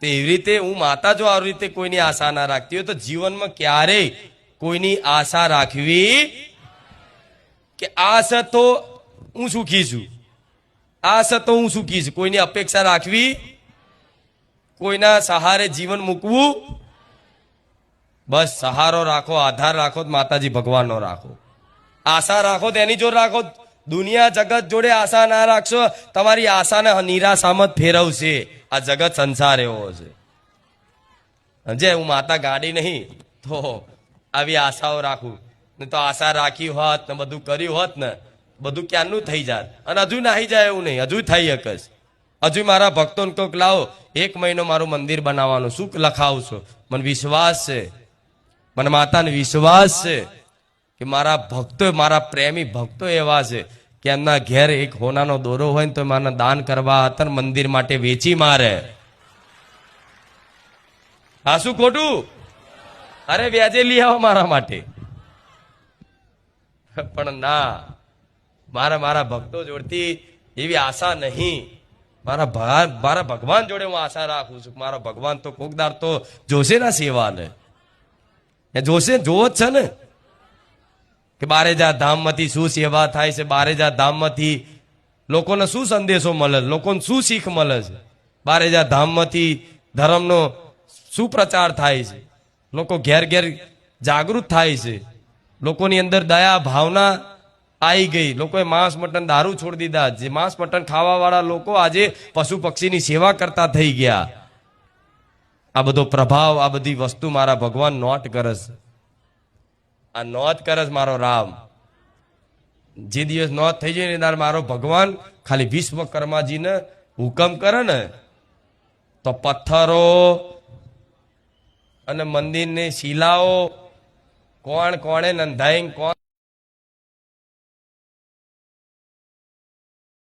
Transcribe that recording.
તો એવી રીતે હું માતા જો આવી રીતે કોઈની આશા ના રાખતી હોય તો જીવનમાં ક્યારેય કોઈની આશા રાખવી કે આ છે તો હું સુખી છું, આ છે તો હું સુખી છું, કોઈની અપેક્ષા રાખવી, કોઈના સહારે જીવન મૂકવું. બસ સહારો રાખો, આધાર રાખો માતાજી ભગવાનનો રાખો. આશા રાખો તો એની જોડે રાખો. દુનિયા જગત જોડે આશા ના રાખશો, તમારી આશાને નિરાશામાં જ ફેરવશે. આ જગત સંસાર એવો છે. જે હું માતા ગાડી નહીં તો આવી આશાઓ રાખું, ને તો આશા રાખી હોત ને બધું કર્યું હોત ને બધું ક્યારનું થઈ જાત. અને હજુ નાહી જાય એવું નહીં, હજુ થઈ શકસ. હજુ મારા ભક્તોને કોઈક લાવો 1 મહિનો મારું મંદિર બનાવવાનું, શું લખાવશો? મને વિશ્વાસ છે, મને માતાને વિશ્વાસ છે કે મારા ભક્તો, મારા પ્રેમી ભક્તો એવા છે કે એમના ઘેર એક હોનાનો દોરો હોય ને તો માને દાન કરવા હતા, મંદિર માટે વેચી મારે. હા, શું ખોટું? અરે વ્યાજે લઈ આવો મારા માટે. પણ ના, મારા ભક્તો જોડતી એવી આશા નહીં. મારા ભગવાન જોડે હું આશા રાખું છું. મારા ભગવાન તો કોકદાર તો જોશે ના સેવાને, એ જોશે, જોવો જ છે ને કે બારેજા ધામમાંથી શું સેવા થાય છે, બારેજા ધામમાંથી લોકોને શું સંદેશો મળે છે, લોકોને શું શીખ મળે છે, બારેજા ધામમાંથી ધર્મનો શું પ્રચાર થાય છે, લોકો ઘેર ઘેર જાગૃત થાય છે, લોકોની અંદર દયા ભાવના આવી ગઈ, લોકોએ માંસ મટન દારૂ છોડી દીધા. જે માંસ મટન ખાવા વાળા લોકો આજે પશુ પક્ષીની સેવા કરતા થઈ ગયા. આ બધો પ્રભાવ, આ બધી વસ્તુ મારા ભગવાન નોટ કરે છે. આ નોંધ કરે છે મારો રામ. જે દિવસ નોંધ થઈ જાય ને મારો ભગવાન ખાલી વિશ્વકર્માજીને હુકમ કરે ને તો પથ્થરો અને મંદિરની શિલાઓ કોણે નંધાઈ, કોણ